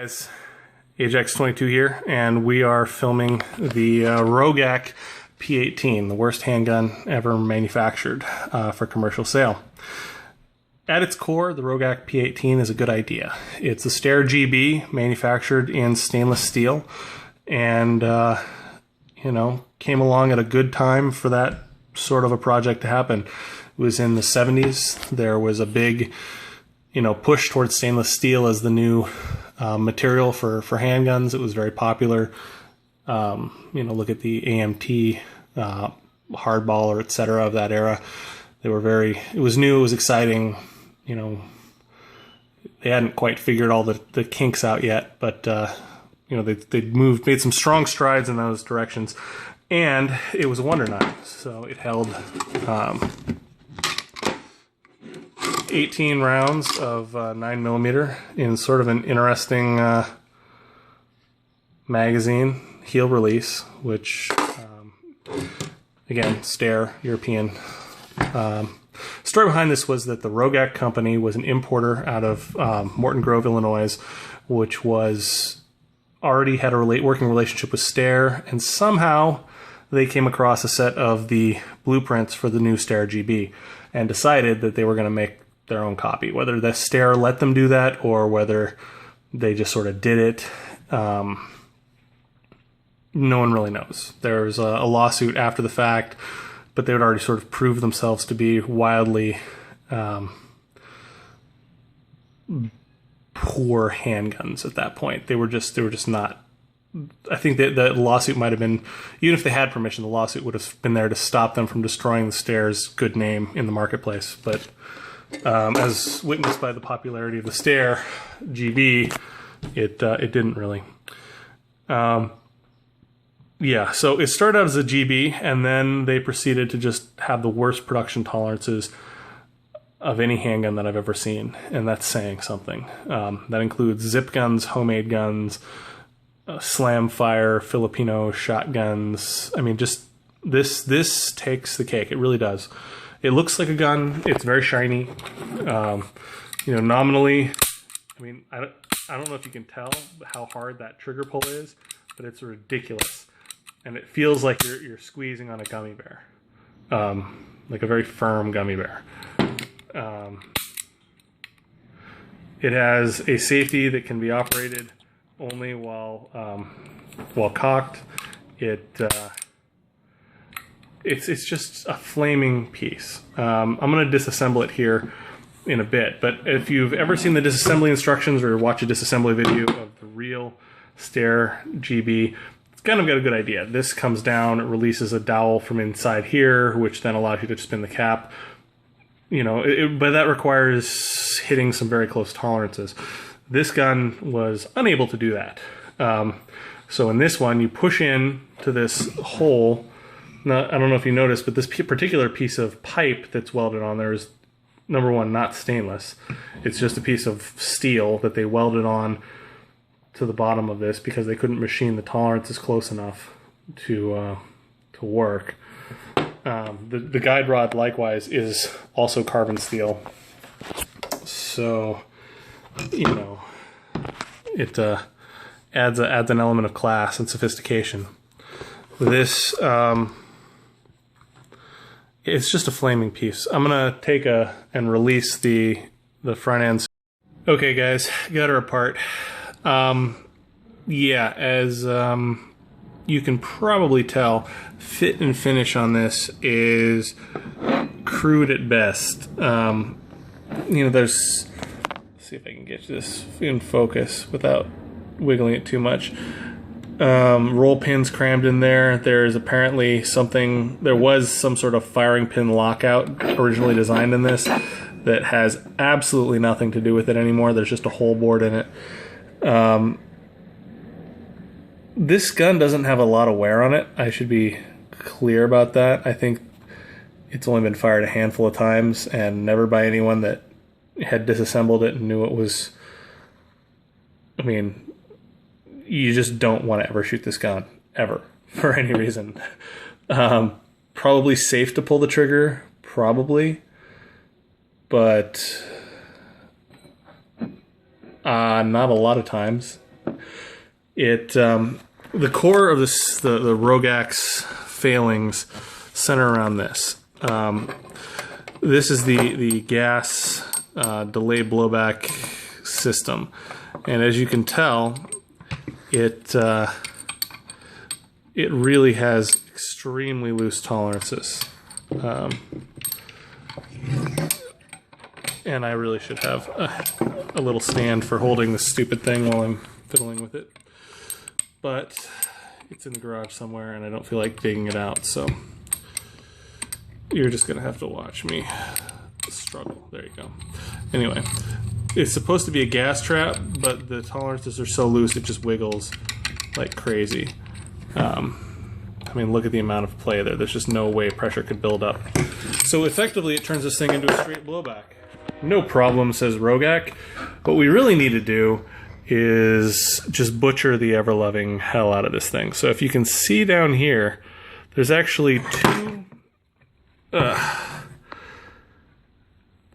Guys, Ajax22 here, and we are filming the Rogak P18, the worst handgun ever manufactured for commercial sale. At its core, the Rogak P18 is a good idea. It's a Steyr GB manufactured in stainless steel, and came along at a good time for that sort of a project to happen. It was in the 70s. There was a big push towards stainless steel as the new material for handguns. It was very popular. Look at the AMT, hardballer, etc. of that era. They were it was new, it was exciting. They hadn't quite figured all the kinks out yet, but they'd made some strong strides in those directions. And it was a wonder knife, so it held 18 rounds of 9mm in sort of an interesting magazine, heel release, which, again, Steyr, European. Story behind this was that the Rogak company was an importer out of Morton Grove, Illinois, which already had a working relationship with Steyr, and somehow they came across a set of the blueprints for the new Steyr GB and decided that they were going to make their own copy. Whether the Steyr let them do that or whether they just sort of did it, no one really knows. There's a lawsuit after the fact, but they would already sort of proved themselves to be wildly poor handguns at that point. They were just not. I think that the lawsuit might have been, even if they had permission, the lawsuit would have been there to stop them from destroying the Steyr's good name in the marketplace. But as witnessed by the popularity of the Steyr GB, it didn't really. So it started out as a GB, and then they proceeded to just have the worst production tolerances of any handgun that I've ever seen, and that's saying something. That includes zip guns, homemade guns, slam fire, Filipino shotguns. I mean, just this takes the cake. It really does. It looks like a gun. It's very shiny. Nominally, I mean, I don't know if you can tell how hard that trigger pull is, but it's ridiculous. And it feels like you're squeezing on a gummy bear, like a very firm gummy bear. It has a safety that can be operated only while cocked. It's just a flaming piece. I'm going to disassemble it here in a bit, but if you've ever seen the disassembly instructions or watch a disassembly video of the real Steyr GB, it's kind of got a good idea. This comes down, it releases a dowel from inside here, which then allows you to spin the cap. But that requires hitting some very close tolerances. This gun was unable to do that. So in this one, you push in to this hole. Now, I don't know if you noticed, but this particular piece of pipe that's welded on there is, number one, not stainless. It's just a piece of steel that they welded on to the bottom of this because they couldn't machine the tolerances close enough to work. The guide rod, likewise, is also carbon steel. So, it adds an element of class and sophistication. This, it's just a flaming piece. I'm gonna take and release the front ends. Okay, guys, got her apart. As you can probably tell, fit and finish on this is crude at best. Let's see if I can get this in focus without wiggling it too much. Roll pins crammed in there. There's apparently there was some sort of firing pin lockout originally designed in this that has absolutely nothing to do with it anymore. There's just a hole bored in it. This gun doesn't have a lot of wear on it. I should be clear about that. I think it's only been fired a handful of times and never by anyone that had disassembled it and knew it was... I mean, you just don't want to ever shoot this gun, ever, for any reason. Probably safe to pull the trigger, probably, but not a lot of times. The core of this, the Rogak's failings center around this. This is the gas delay blowback system, and as you can tell, it really has extremely loose tolerances. And I really should have a little stand for holding this stupid thing while I'm fiddling with it. But it's in the garage somewhere and I don't feel like digging it out, so you're just gonna have to watch me struggle. There you go. Anyway, it's supposed to be a gas trap, but the tolerances are so loose it just wiggles like crazy. I mean, look at the amount of play there. There's just no way pressure could build up. So effectively, it turns this thing into a straight blowback. No problem, says Rogak. What we really need to do is just butcher the ever-loving hell out of this thing. So if you can see down here, there's actually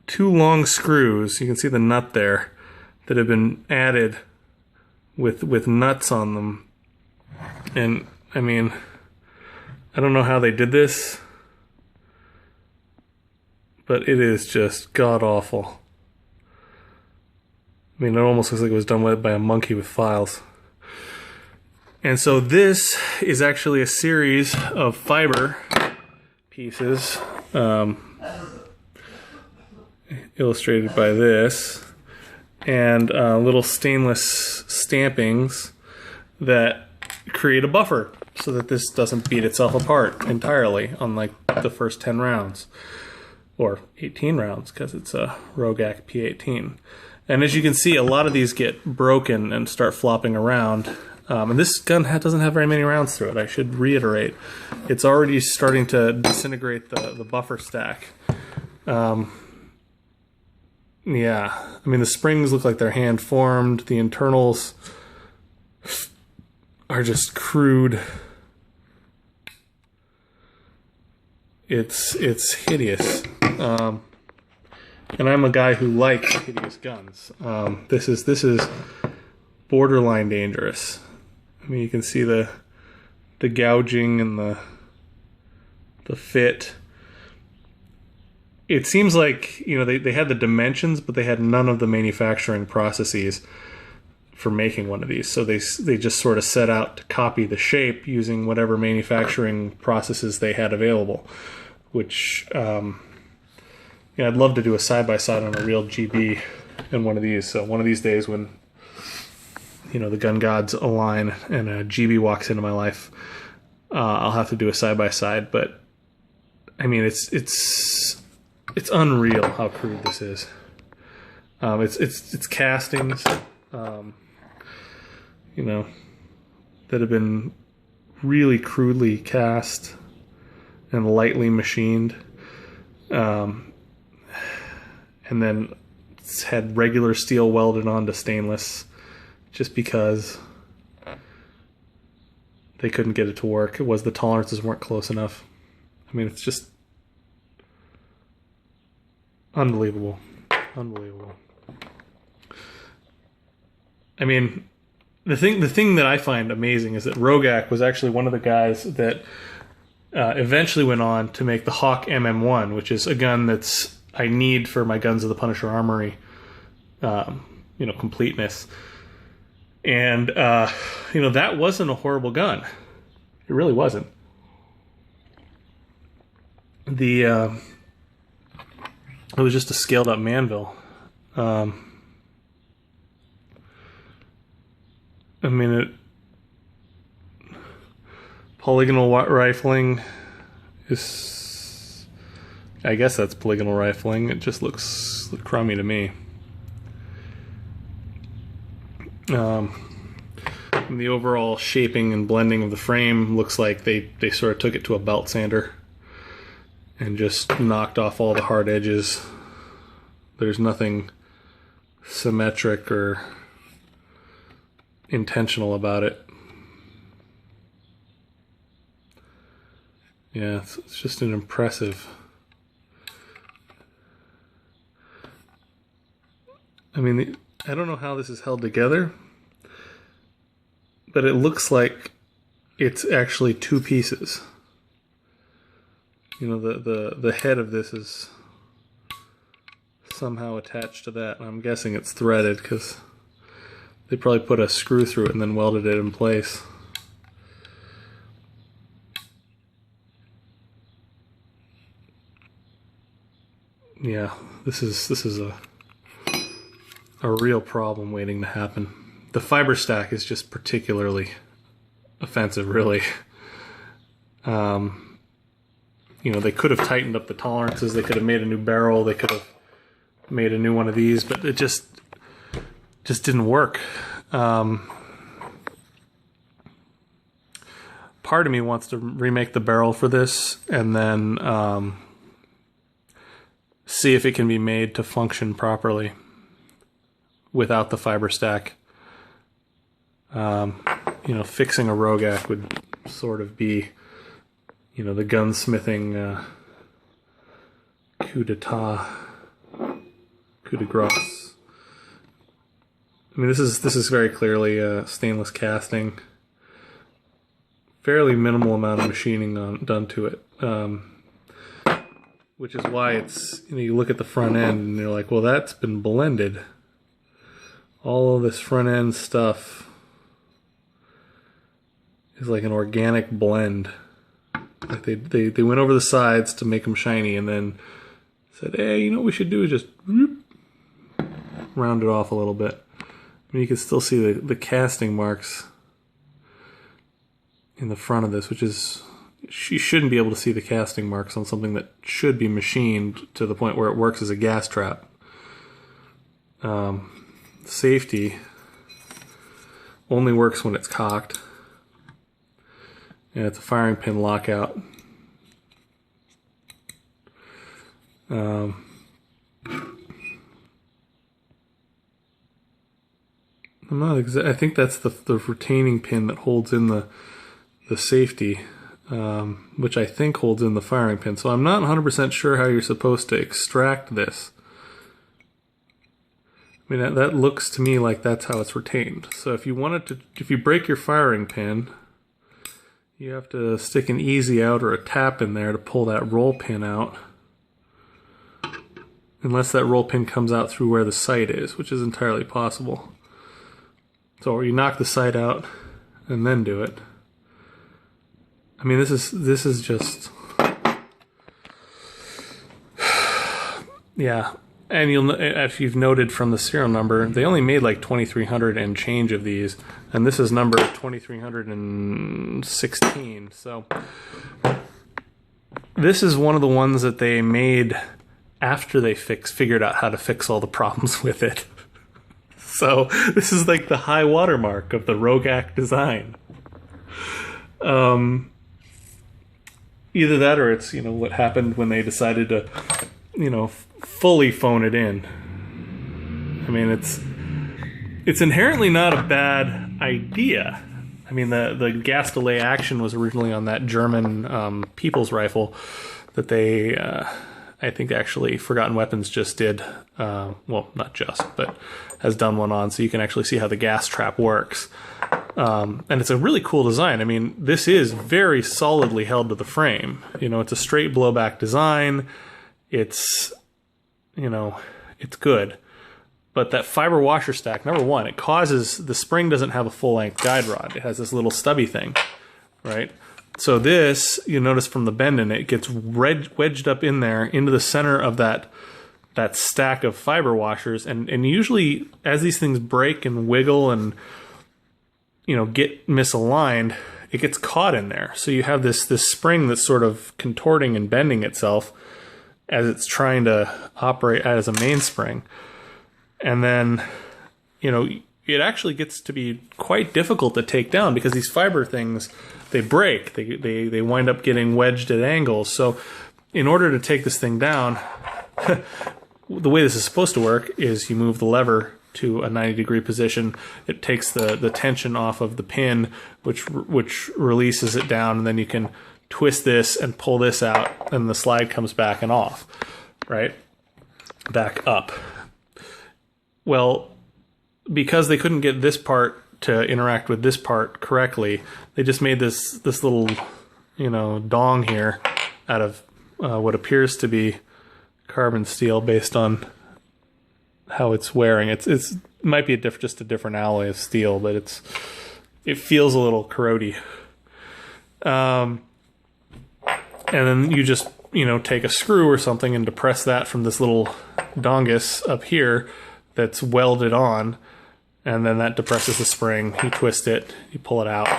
two long screws. You can see the nut there that have been added with nuts on them. And I mean, I don't know how they did this, but it is just god-awful. I mean, it almost looks like it was done by a monkey with files. And so this is actually a series of fiber pieces, illustrated by this, and little stainless stampings that create a buffer so that this doesn't beat itself apart entirely on like the first 10 rounds. Or 18 rounds, because it's a Rogak P18. And as you can see, a lot of these get broken and start flopping around. And this gun doesn't have very many rounds through it, I should reiterate. It's already starting to disintegrate the buffer stack. Yeah, I mean, the springs look like they're hand-formed. The internals are just crude. It's hideous. And I'm a guy who likes hideous guns. This is borderline dangerous. I mean, you can see the gouging and the fit. It seems like, you know, they had the dimensions, but they had none of the manufacturing processes for making one of these. So they just sort of set out to copy the shape using whatever manufacturing processes they had available, which you know, I'd love to do a side-by-side on a real GB in one of these. So one of these days when, you know, the gun gods align and a GB walks into my life, I'll have to do a side-by-side. But I mean, it's unreal how crude this is. It's castings, you know, that have been really crudely cast and lightly machined. And then it's had regular steel welded onto stainless just because they couldn't get it to work. It was the tolerances weren't close enough. I mean, it's just unbelievable. Unbelievable. I mean, the thing that I find amazing is that Rogak was actually one of the guys that eventually went on to make the Hawk MM1, which is a gun that's I need for my Guns of the Punisher Armory, you know, completeness. And you know, that wasn't a horrible gun. It really wasn't. It was just a scaled up Manville. I mean, polygonal rifling is, I guess that's polygonal rifling. It just looks crummy to me. And the overall shaping and blending of the frame looks like they sort of took it to a belt sander and just knocked off all the hard edges. There's nothing symmetric or intentional about it. Yeah, it's just an impressive. I mean, I don't know how this is held together. but it looks like it's actually two pieces. You know, the head of this is somehow attached to that. I'm guessing it's threaded because they probably put a screw through it and then welded it in place. Yeah, this is a real problem waiting to happen. The fiber stack is just particularly offensive, really. You know, they could have tightened up the tolerances, they could have made a new barrel, they could have made a new one of these, but it just didn't work. Part of me wants to remake the barrel for this and then see if it can be made to function properly without the fiber stack. You know, fixing a Rogak would sort of be, you know, the gunsmithing coup de grace. I mean, this is very clearly stainless casting. Fairly minimal amount of machining done to it, which is why it's, you know, you look at the front end and you're like, well, that's been blended. All of this front end stuff is like an organic blend. Like they went over the sides to make them shiny and then said, hey, you know what we should do is just round it off a little bit. I mean, you can still see the casting marks in the front of this, which is, you shouldn't be able to see the casting marks on something that should be machined to the point where it works as a gas trap. Safety only works when it's cocked. And it's a firing pin lockout. I'm not I think that's the retaining pin that holds in the safety, which I think holds in the firing pin. So I'm not 100% sure how you're supposed to extract this. I mean, that looks to me like that's how it's retained. So if you break your firing pin, you have to stick an easy out or a tap in there to pull that roll pin out. Unless that roll pin comes out through where the sight is, which is entirely possible. So you knock the sight out and then do it. I mean, this is just, yeah. And if you've noted from the serial number, they only made like 2,300 and change of these, and this is number 2,316. So this is one of the ones that they made after they figured out how to fix all the problems with it. So this is like the high watermark of the Rogak design. Either that, or it's, you know, what happened when they decided to, you know, fully phone it in. I mean, it's inherently not a bad idea. I mean, the gas delay action was originally on that German People's rifle that they, I think actually Forgotten Weapons just did, well, not just, but has done one on, so you can actually see how the gas trap works. And it's a really cool design. I mean, this is very solidly held to the frame. You know, it's a straight blowback design. It's, you know, it's good. But that fiber washer stack, number one, it causes, the spring doesn't have a full-length guide rod. It has this little stubby thing, right? So this, you notice from the bend in it, it gets wedged up in there into the center of that stack of fiber washers. And usually as these things break and wiggle and, you know, get misaligned, it gets caught in there. So you have this spring that's sort of contorting and bending itself as it's trying to operate as a mainspring. And then, you know, it actually gets to be quite difficult to take down because these fiber things, they break. They wind up getting wedged at angles. So in order to take this thing down, the way this is supposed to work is you move the lever to a 90-degree position. It takes the tension off of the pin, which releases it down, and then you can twist this and pull this out, and the slide comes back and off, right? Back up. Well, because they couldn't get this part to interact with this part correctly. They just made this little, you know, dong here out of what appears to be carbon steel based on how it's wearing. It might be just a different alloy of steel, but it feels a little corrody. And then you just, you know, take a screw or something and depress that from this little dongus up here that's welded on, and then that depresses the spring. You twist it, you pull it out,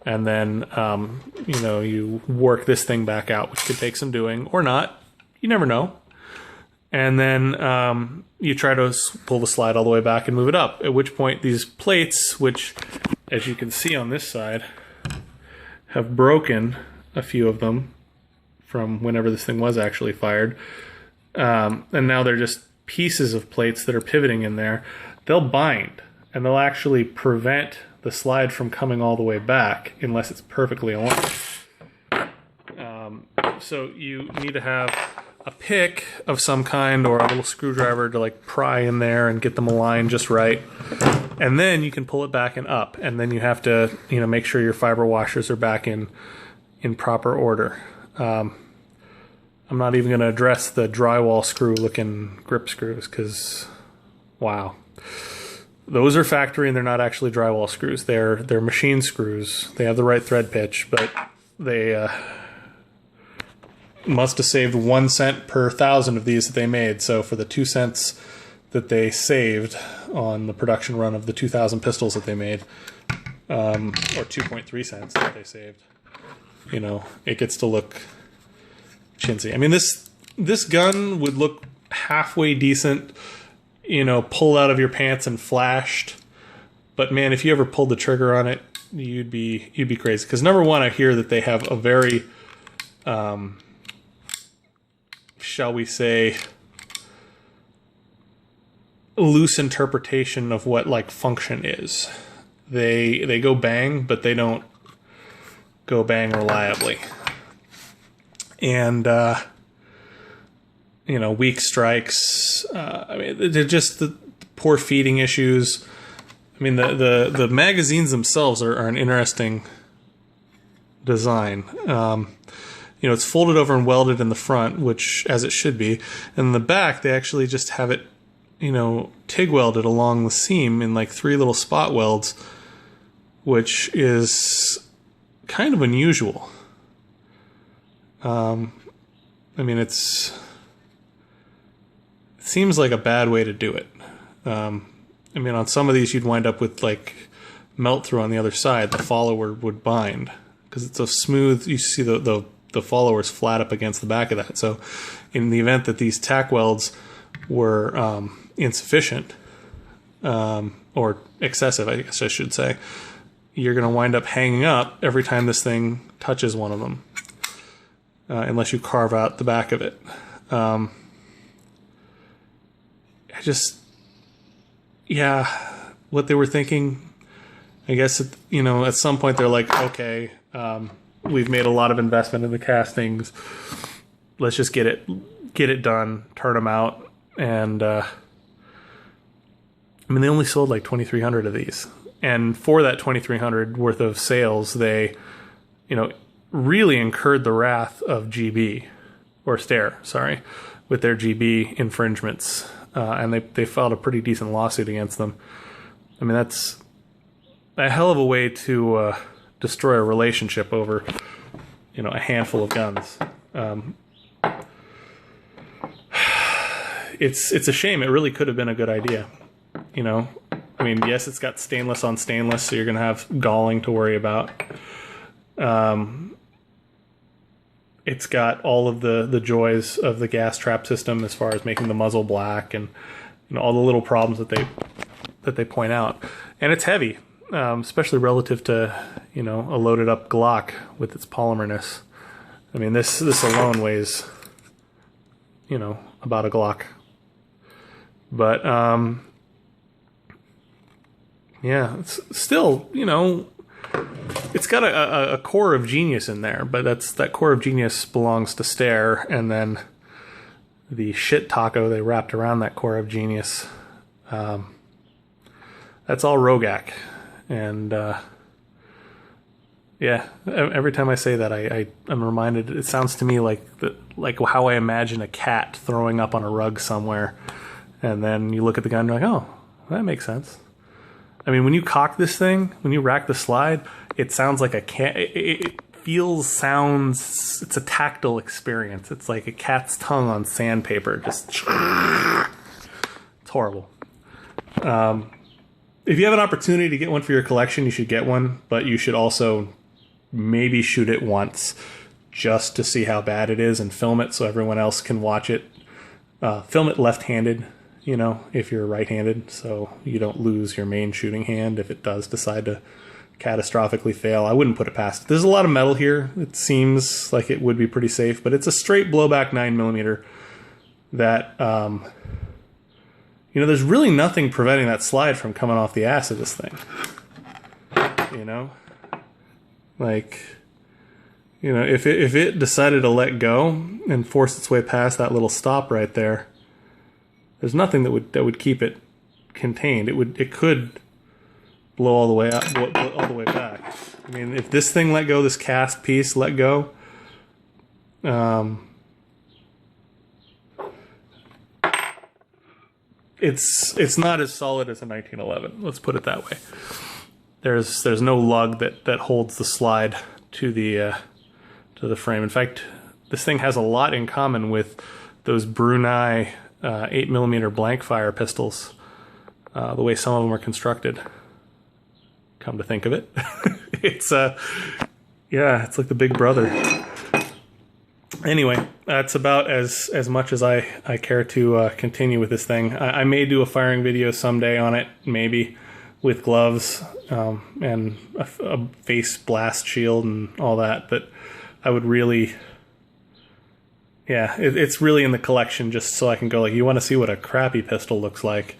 and then you know, you work this thing back out, which could take some doing or not. You never know. And then you try to pull the slide all the way back and move it up, at which point these plates, which, as you can see on this side, have broken, a few of them, from whenever this thing was actually fired. And now they're just pieces of plates that are pivoting in there. They'll bind, and they'll actually prevent the slide from coming all the way back unless it's perfectly aligned. So you need to have a pick of some kind or a little screwdriver to like pry in there and get them aligned just right. And then you can pull it back and up, and then you have to, you know, make sure your fiber washers are back in proper order. I'm not even going to address the drywall screw looking grip screws because, wow. Those are factory and they're not actually drywall screws. They're machine screws. They have the right thread pitch, but they must have saved 1 cent per 1,000 of these that they made. So for the 2 cents that they saved on the production run of the 2,000 pistols that they made, or 2.3 cents that they saved, you know, it gets to look chintzy. I mean, this gun would look halfway decent, you know, pulled out of your pants and flashed. But man, if you ever pulled the trigger on it, you'd be crazy. Because number one, I hear that they have a very, shall we say, loose interpretation of what like function is. They go bang, but they don't go bang reliably. And you know, weak strikes. I mean, they're just the poor feeding issues. I mean, the magazines themselves are an interesting design. You know, it's folded over and welded in the front, which, as it should be. And in the back, they actually just have it, you know, TIG welded along the seam in like 3 little spot welds, which is kind of unusual. I mean, it seems like a bad way to do it. I mean, on some of these, you'd wind up with like melt through on the other side. The follower would bind because it's so smooth. You see the followers flat up against the back of that. So in the event that these tack welds were insufficient or excessive, I guess I should say, you're going to wind up hanging up every time this thing touches one of them, unless you carve out the back of it. Yeah, what they were thinking, I guess, you know, at some point they're like, okay, we've made a lot of investment in the castings. Let's just get it done, turn them out. And, I mean, they only sold like 2,300 of these. And for that 2,300 worth of sales, they, you know, really incurred the wrath of GB, or Steyr, sorry, with their GB infringements. And they filed a pretty decent lawsuit against them. I mean, that's a hell of a way to destroy a relationship over, you know, a handful of guns. It's a shame. It really could have been a good idea. You know, I mean, yes, it's got stainless on stainless, so you're going to have galling to worry about. It's got all of the joys of the gas trap system as far as making the muzzle black and, you know, all the little problems that they point out. And it's heavy, especially relative to, you know, a loaded up Glock with its polymerness. I mean, this alone weighs, you know, about a Glock. But yeah, it's still, you know, it's got a core of genius in there, but that core of genius belongs to Steyr, and then the shit taco they wrapped around that core of genius, that's all Rogak. And yeah, every time I say that, I'm reminded. It sounds to me like how I imagine a cat throwing up on a rug somewhere, and then you look at the gun and you're like, oh, that makes sense. I mean, when you cock this thing, when you rack the slide, it sounds like a cat. It sounds. It's a tactile experience. It's like a cat's tongue on sandpaper. Just it's horrible. If you have an opportunity to get one for your collection, you should get one, but you should also maybe shoot it once just to see how bad it is and film it so everyone else can watch it. Film it left-handed, you know, if you're right-handed, so you don't lose your main shooting hand if it does decide to catastrophically fail. I wouldn't put it past it. There's a lot of metal here. It seems like it would be pretty safe, but it's a straight blowback 9mm that, you know, there's really nothing preventing that slide from coming off the ass of this thing. You know? Like, you know, if it decided to let go and force its way past that little stop right there, there's nothing that would keep it contained. It could blow all the way out, all the way back. I mean, if this thing let go, this cast piece let go, it's not as solid as a 1911. Let's put it that way. There's no lug that holds the slide to the frame. In fact, this thing has a lot in common with those Brunei 8mm blank fire pistols. The way some of them are constructed. Come to think of it, it's yeah, it's like the big brother. Anyway, that's about as much as I care to continue with this thing. I may do a firing video someday on it, maybe, with gloves and a face blast shield and all that, but I would really, yeah, it's really in the collection just so I can go like, you want to see what a crappy pistol looks like.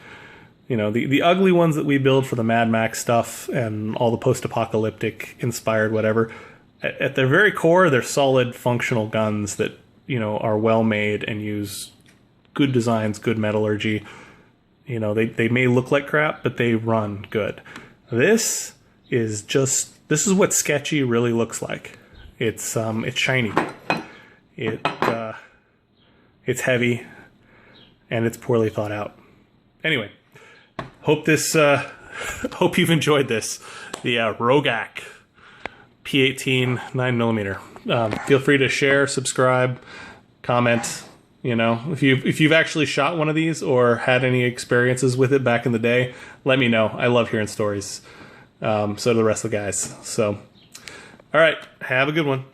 You know, the ugly ones that we build for the Mad Max stuff and all the post-apocalyptic inspired whatever, at their very core, they're solid functional guns that, you know, are well made and use good designs, good metallurgy. You know, they may look like crap, but they run good. This is what sketchy really looks like. It's shiny. It's heavy, and it's poorly thought out. Anyway, hope you've enjoyed this. The Rogak P18 9mm. Feel free to share, subscribe, comment. You know, if you've actually shot one of these or had any experiences with it back in the day, let me know. I love hearing stories. So do the rest of the guys. So, all right, have a good one.